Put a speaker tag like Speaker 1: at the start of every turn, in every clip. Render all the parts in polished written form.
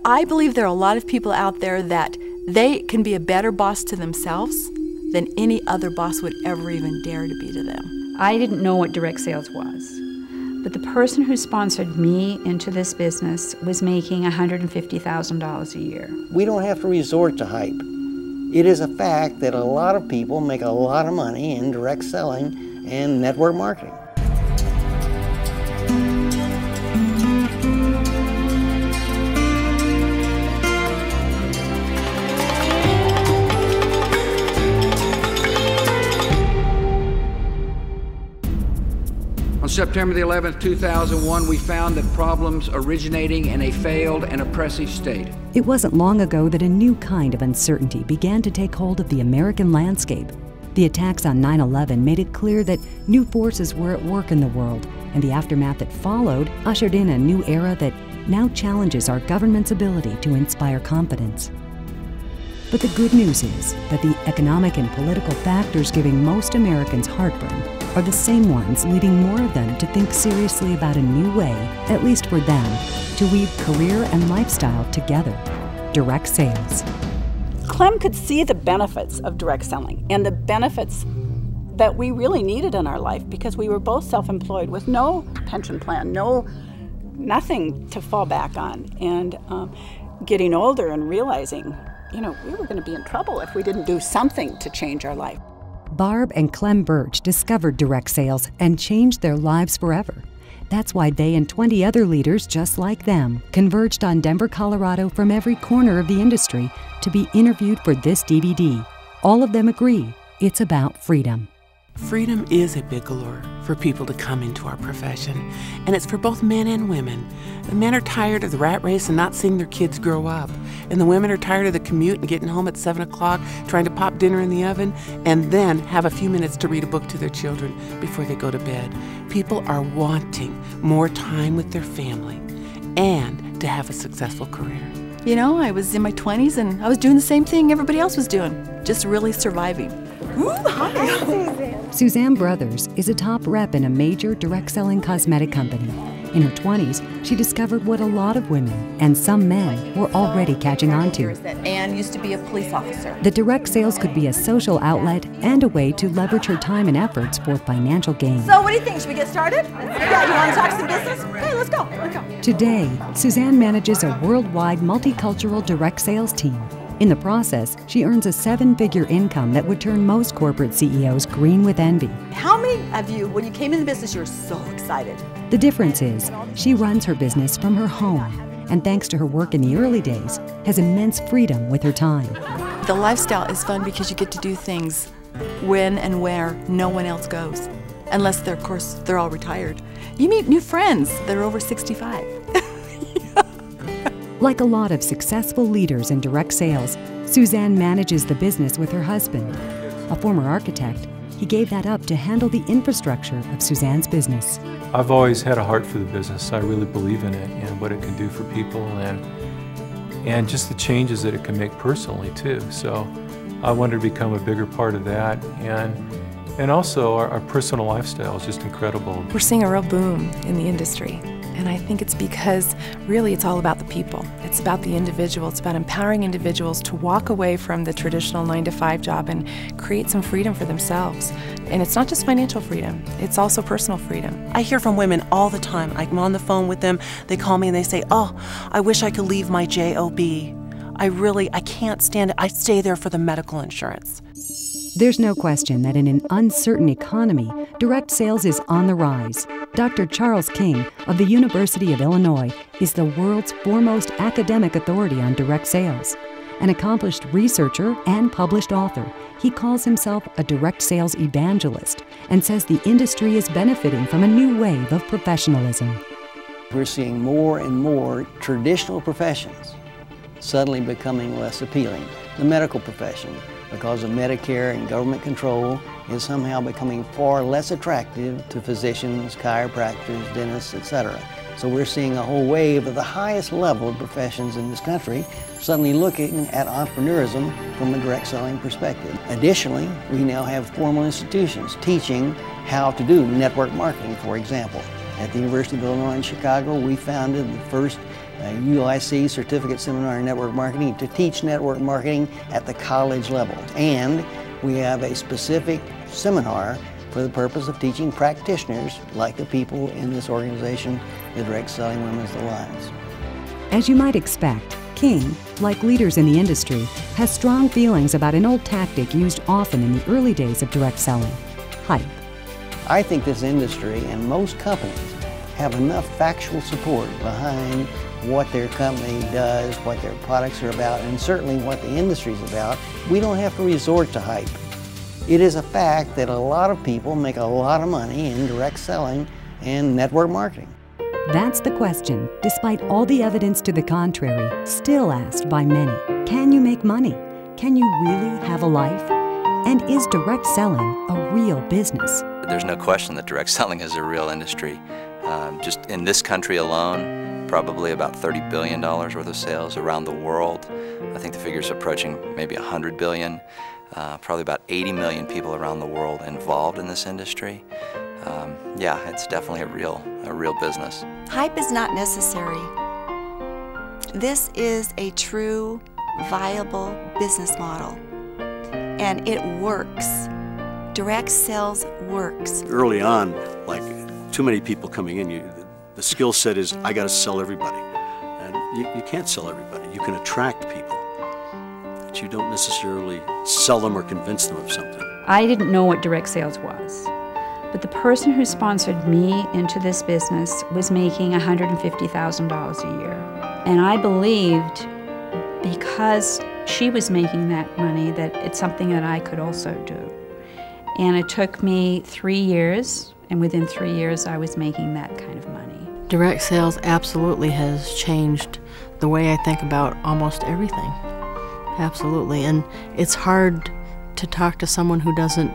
Speaker 1: I believe there are a lot of people out there that they can be a better boss to themselves than any other boss would ever even dare to be to them.
Speaker 2: I didn't know what direct sales was, but the person who sponsored me into this business was making $150,000 a year.
Speaker 3: We don't have to resort to hype. It is a fact that a lot of people make a lot of money in direct selling and network marketing.
Speaker 4: On September the 11th, 2001, we found that problems originating in a failed and oppressive state.
Speaker 5: It wasn't long ago that a new kind of uncertainty began to take hold of the American landscape. The attacks on 9/11 made it clear that new forces were at work in the world, and the aftermath that followed ushered in a new era that now challenges our government's ability to inspire confidence. But the good news is that the economic and political factors giving most Americans heartburn are the same ones leading more of them to think seriously about a new way, at least for them, to weave career and lifestyle together: direct sales.
Speaker 6: Clem could see the benefits of direct selling and the benefits that we really needed in our life, because we were both self-employed with no pension plan, nothing to fall back on, and getting older and realizing, we were going to be in trouble if we didn't do something to change our life.
Speaker 5: Barb and Clem Birch discovered direct sales and changed their lives forever. That's why they and 20 other leaders just like them converged on Denver, Colorado from every corner of the industry to be interviewed for this DVD. All of them agree it's about freedom.
Speaker 7: Freedom is a big allure for people to come into our profession, and it's for both men and women. The men are tired of the rat race and not seeing their kids grow up, and the women are tired of the commute and getting home at 7 o'clock, trying to pop dinner in the oven, and then have a few minutes to read a book to their children before they go to bed. People are wanting more time with their family and to have a successful career.
Speaker 1: I was in my 20s and I was doing the same thing everybody else was doing, just really surviving.
Speaker 5: Ooh, hi. Suzanne Brothers is a top rep in a major direct selling cosmetic company. In her 20s, she discovered what a lot of women, and some men, were already catching on to.
Speaker 1: Anne used to be a police officer.
Speaker 5: That direct sales could be a social outlet and a way to leverage her time and efforts for financial gain.
Speaker 1: So what do you think? Should we get started? Yeah, you want to talk some business? Okay, let's go.
Speaker 5: Today, Suzanne manages a worldwide multicultural direct sales team. In the process, she earns a 7-figure income that would turn most corporate CEOs green with envy.
Speaker 1: How many of you, when you came in the business, you were so excited?
Speaker 5: The difference is, she runs her business from her home, and thanks to her work in the early days, has immense freedom with her time.
Speaker 1: The lifestyle is fun because you get to do things when and where no one else goes. Unless they're, of course, they're all retired. You meet new friends that are over 65.
Speaker 5: Like a lot of successful leaders in direct sales, Suzanne manages the business with her husband. A former architect, he gave that up to handle the infrastructure of Suzanne's business.
Speaker 8: I've always had a heart for the business. I really believe in it and what it can do for people and just the changes that it can make personally too. So I wanted to become a bigger part of that, and also our personal lifestyle is just incredible.
Speaker 9: We're seeing a real boom in the industry. And I think it's because really it's all about the people. It's about the individual. It's about empowering individuals to walk away from the traditional 9-to-5 job and create some freedom for themselves. And it's not just financial freedom, it's also personal freedom.
Speaker 7: I hear from women all the time. I'm on the phone with them, they call me and they say, "Oh, I wish I could leave my job. I can't stand it. I stay there for the medical insurance."
Speaker 5: There's no question that in an uncertain economy, direct sales is on the rise. Dr. Charles King of the University of Illinois is the world's foremost academic authority on direct sales. An accomplished researcher and published author, he calls himself a direct sales evangelist and says the industry is benefiting from a new wave of professionalism.
Speaker 3: We're seeing more and more traditional professions suddenly becoming less appealing. The medical profession, because of Medicare and government control, is somehow becoming far less attractive to physicians, chiropractors, dentists, etc. So we're seeing a whole wave of the highest level of professions in this country suddenly looking at entrepreneurism from a direct selling perspective. Additionally, we now have formal institutions teaching how to do network marketing, for example. At the University of Illinois in Chicago, we founded the first UIC Certificate Seminar in Network Marketing to teach network marketing at the college level. And we have a specific seminar for the purpose of teaching practitioners, like the people in this organization, the Direct Selling Women's Alliance.
Speaker 5: As you might expect, King, like leaders in the industry, has strong feelings about an old tactic used often in the early days of direct selling: hype.
Speaker 3: I think this industry and most companies have enough factual support behind what their company does, what their products are about, and certainly what the industry is about. We don't have to resort to hype. It is a fact that a lot of people make a lot of money in direct selling and network marketing.
Speaker 5: That's the question, despite all the evidence to the contrary, still asked by many. Can you make money? Can you really have a life? And is direct selling a real business?
Speaker 10: There's no question that direct selling is a real industry. Just in this country alone, probably about $30 billion worth of sales. Around the world, I think the figure's approaching maybe $100 billion. Probably about 80 million people around the world involved in this industry. Yeah, it's definitely a real business.
Speaker 11: Hype is not necessary. This is a true, viable business model, and it works. Direct sales works.
Speaker 12: Early on, like too many people coming in, the skill set is, I got to sell everybody. And you can't sell everybody. You can attract people, but you don't necessarily sell them or convince them of something.
Speaker 2: I didn't know what direct sales was, but the person who sponsored me into this business was making $150,000 a year. And I believed, because she was making that money, that it's something that I could also do. And it took me 3 years, and within 3 years I was making that kind of money.
Speaker 13: Direct sales absolutely has changed the way I think about almost everything. Absolutely. And it's hard to talk to someone who doesn't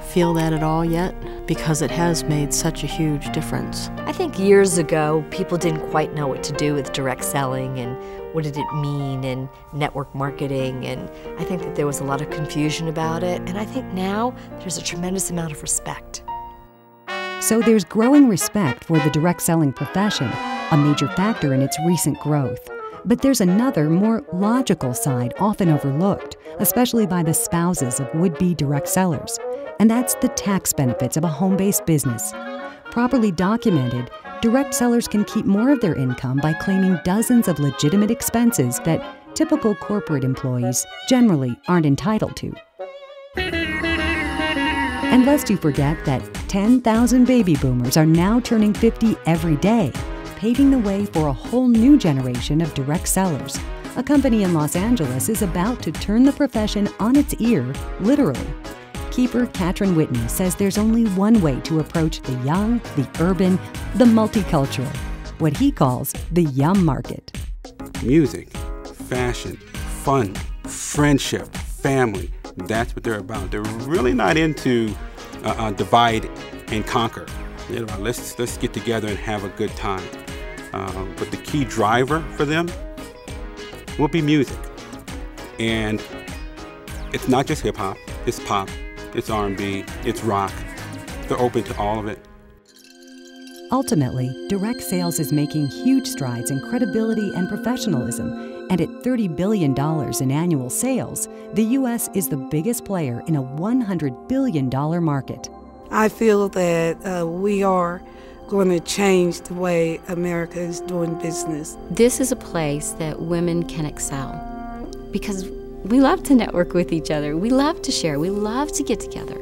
Speaker 13: feel that at all yet, because it has made such a huge difference.
Speaker 14: I think years ago people didn't quite know what to do with direct selling and what did it mean and network marketing, and I think that there was a lot of confusion about it, and I think now there's a tremendous amount of respect.
Speaker 5: So there's growing respect for the direct selling profession, a major factor in its recent growth. But there's another, more logical side often overlooked, especially by the spouses of would-be direct sellers, and that's the tax benefits of a home-based business. Properly documented, direct sellers can keep more of their income by claiming dozens of legitimate expenses that typical corporate employees generally aren't entitled to. And lest you forget that 10,000 baby boomers are now turning 50 every day, paving the way for a whole new generation of direct sellers. A company in Los Angeles is about to turn the profession on its ear, literally. Keeper Katrin Whitney says there's only one way to approach the young, the urban, the multicultural, what he calls the yum market.
Speaker 15: Music, fashion, fun, friendship, family, that's what they're about. They're really not into divide and conquer. They're about, let's get together and have a good time. But the key driver for them will be music. And it's not just hip-hop, it's pop, it's R&B, it's rock. They're open to all of it.
Speaker 5: Ultimately, direct sales is making huge strides in credibility and professionalism, and at $30 billion in annual sales, the U.S. is the biggest player in a $100 billion market.
Speaker 16: I feel that we are going to change the way America is doing business.
Speaker 17: This is a place that women can excel because we love to network with each other. We love to share. We love to get together.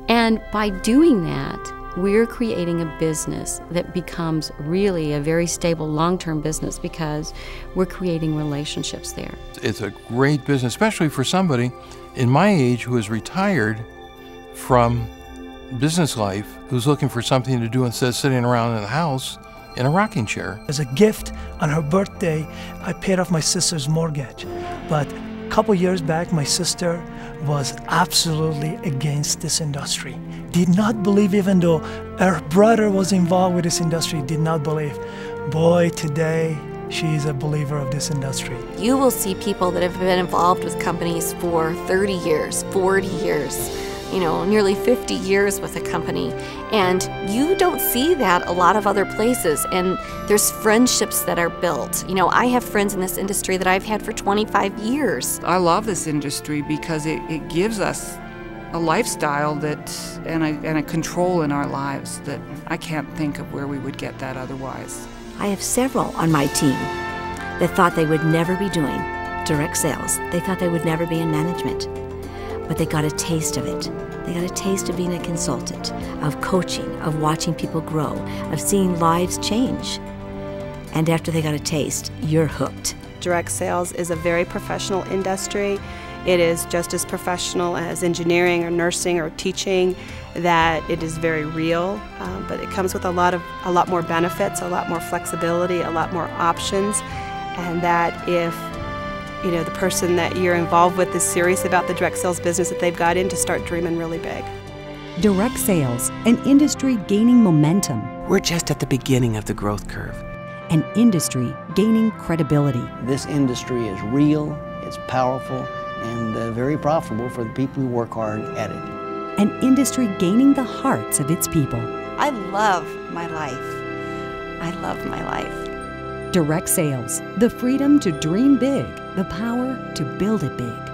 Speaker 17: And by doing that, we're creating a business that becomes really a very stable long-term business because we're creating relationships there.
Speaker 18: It's a great business, especially for somebody in my age who is retired from business life, who's looking for something to do instead of sitting around in the house in a rocking chair.
Speaker 19: As a gift on her birthday, I paid off my sister's mortgage. But a couple years back, my sister was absolutely against this industry. Did not believe, even though her brother was involved with this industry, did not believe. Boy, today, she is a believer of this industry.
Speaker 14: You will see people that have been involved with companies for 30 years, 40 years.
Speaker 20: nearly 50 years with a company, and you don't see that a lot of other places, and there's friendships that are built. I have friends in this industry that I've had for 25 years.
Speaker 21: I love this industry because it gives us a lifestyle and a control in our lives that I can't think of where we would get that otherwise.
Speaker 22: I have several on my team that thought they would never be doing direct sales. They thought they would never be in management, but they got a taste of it. They got a taste of being a consultant, of coaching, of watching people grow, of seeing lives change. And after they got a taste, you're hooked.
Speaker 23: Direct sales is a very professional industry. It is just as professional as engineering or nursing or teaching, that it is very real, but it comes with a lot more benefits, a lot more flexibility, a lot more options, and that if the person that you're involved with is serious about the direct sales business, that they've got in to start dreaming really big.
Speaker 5: Direct sales, an industry gaining momentum.
Speaker 7: We're just at the beginning of the growth curve.
Speaker 5: An industry gaining credibility.
Speaker 3: This industry is real, it's powerful, and very profitable for the people who work hard at it.
Speaker 5: An industry gaining the hearts of its people.
Speaker 11: I love my life. I love my life.
Speaker 5: Direct sales, the freedom to dream big, the power to build it big.